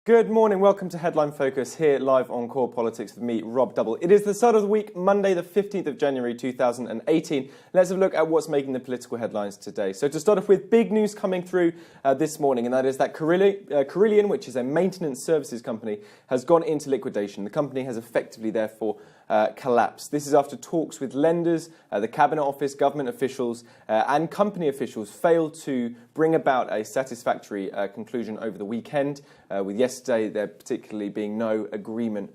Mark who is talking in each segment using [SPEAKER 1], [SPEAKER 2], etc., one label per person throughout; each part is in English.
[SPEAKER 1] Good morning, welcome to Headline Focus here live on Core Politics with me, Rob Double. It is the start of the week, Monday the 15th of January 2018. Let's have a look at what's making the political headlines today. So to start off with, big news coming through this morning, and that is that Carillion, which is a maintenance services company, has gone into liquidation. The company has effectively, therefore, collapsed. This is after talks with lenders, the Cabinet Office, government officials and company officials failed to bring about a satisfactory conclusion over the weekend, with yesterday there particularly being no agreement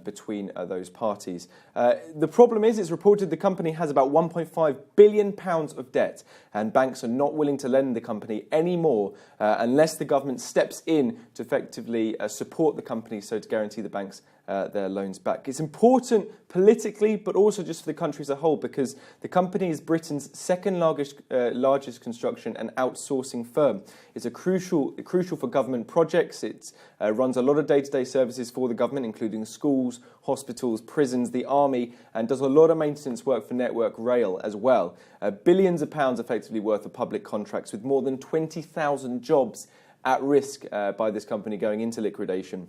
[SPEAKER 1] between those parties. The problem is, it's reported the company has about £1.5 billion of debt, and banks are not willing to lend the company anymore unless the government steps in to effectively support the company, so to guarantee the banks their loans back. It's important politically, but also just for the country as a whole, because the company is Britain's second largest construction and outsourcing firm. It's crucial for government projects. It runs a lot of day-to-day services for the government, including schools, hospitals, prisons, the army, and does a lot of maintenance work for Network Rail as well. Billions of pounds effectively worth of public contracts, with more than 20,000 jobs at risk by this company going into liquidation.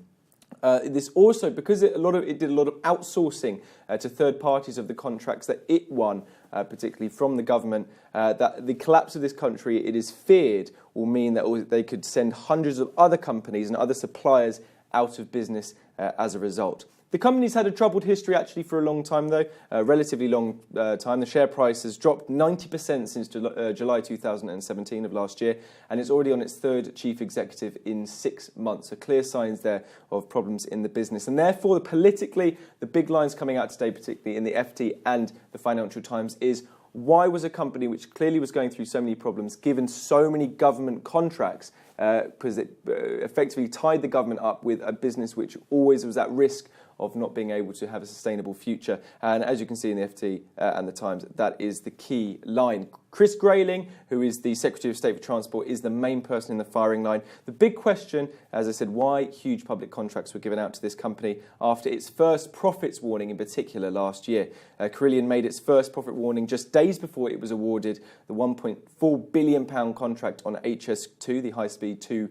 [SPEAKER 1] This also, because it did a lot of outsourcing to third parties of the contracts that it won, particularly from the government, that the collapse of this country, it is feared, will mean that they could send hundreds of other companies and other suppliers out of business as a result. The company's had a troubled history actually for a long time though, a relatively long time. The share price has dropped 90% since July 2017 of last year, and it's already on its third chief executive in 6 months. So clear signs there of problems in the business. And therefore, politically, the big lines coming out today, particularly in the FT and the Financial Times, is why was a company which clearly was going through so many problems given so many government contracts, because it effectively tied the government up with a business which always was at risk of not being able to have a sustainable future. And as you can see in the FT and the Times, that is the key line. Chris Grayling, who is the Secretary of State for Transport, is the main person in the firing line. The big question, as I said, why huge public contracts were given out to this company after its first profits warning in particular last year. Carillion made its first profit warning just days before it was awarded the £1.4 billion contract on HS2, the high-speed 2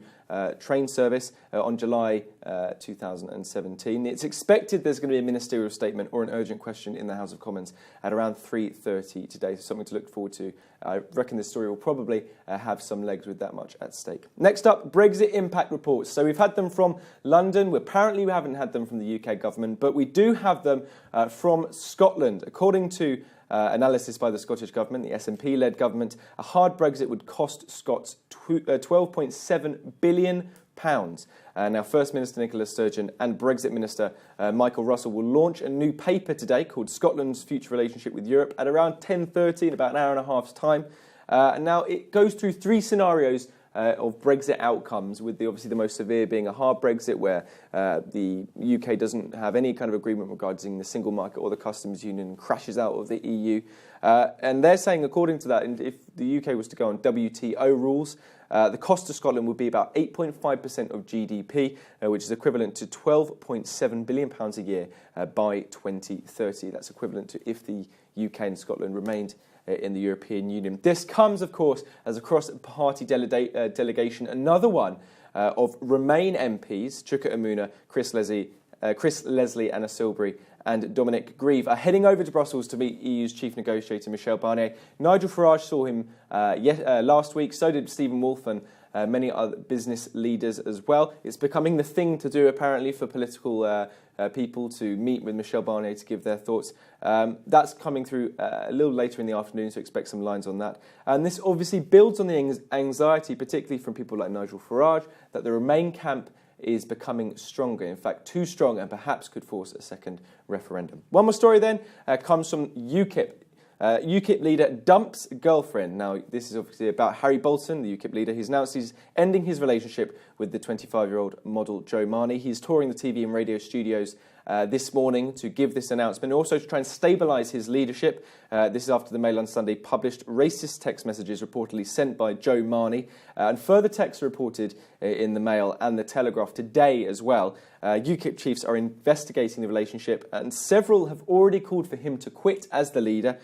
[SPEAKER 1] train service, on July 2017. It's expected there's going to be a ministerial statement or an urgent question in the House of Commons at around 3:30 today, so something to look forward to. I reckon this story will probably have some legs with that much at stake. Next up, Brexit impact reports. So we've had them from London. Apparently we haven't had them from the UK government, but we do have them from Scotland. According to analysis by the Scottish Government, the SNP-led government, a hard Brexit would cost Scots £12.7 billion. Now, First Minister Nicola Sturgeon and Brexit Minister Michael Russell will launch a new paper today called Scotland's Future Relationship with Europe at around 10:30 in about an hour and a half's time. Now, it goes through 3 scenarios of Brexit outcomes, with obviously the most severe being a hard Brexit where the UK doesn't have any kind of agreement regarding the single market or the customs union and crashes out of the EU. And they're saying, according to that, if the UK was to go on WTO rules, the cost to Scotland would be about 8.5% of GDP, which is equivalent to £12.7 billion a year by 2030. That's equivalent to if the UK and Scotland remained in the European Union. This comes, of course, as a cross-party delegation, another one of Remain MPs, Chuka Umunna, Chris Leslie, Anna Silbury and Dominic Grieve are heading over to Brussels to meet EU's chief negotiator Michel Barnier. Nigel Farage saw him last week, so did Stephen Wolf and many other business leaders as well. It's becoming the thing to do, apparently, for political people to meet with Michel Barnier to give their thoughts. That's coming through a little later in the afternoon, so expect some lines on that. And this obviously builds on the anxiety, particularly from people like Nigel Farage, that the Remain camp is becoming stronger, in fact too strong, and perhaps could force a second referendum. One more story then comes from UKIP. UKIP leader dumps girlfriend. Now, this is obviously about Harry Bolton, the UKIP leader. He's announced he's ending his relationship with the 25-year-old model Jo Marnie. He's touring the TV and radio studios this morning to give this announcement, and also to try and stabilise his leadership. This is after the Mail on Sunday published racist text messages reportedly sent by Jo Marnie, and further texts reported in the Mail and the Telegraph today as well. UKIP chiefs are investigating the relationship, and several have already called for him to quit as the leader,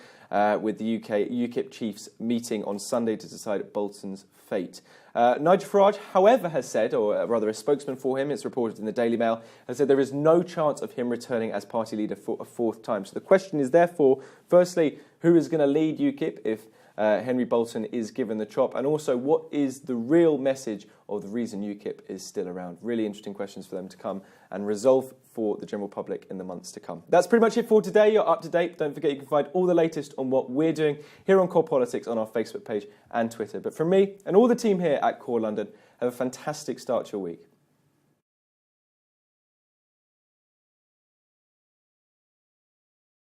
[SPEAKER 1] with the UKIP chiefs meeting on Sunday to decide Bolton's fate. Nigel Farage, however, has said, or rather a spokesman for him, it's reported in the Daily Mail, has said there is no chance of him returning as party leader for a fourth time. So the question is therefore, firstly, who is going to lead UKIP if Henry Bolton is given the chop, and also what is the real message of the reason UKIP is still around? Really interesting questions for them to come and resolve for the general public in the months to come. That's pretty much it for today. You're up to date. Don't forget you can find all the latest on what we're doing here on Core Politics on our Facebook page and Twitter. But from me and all the team here at Core London, have a fantastic start to your week.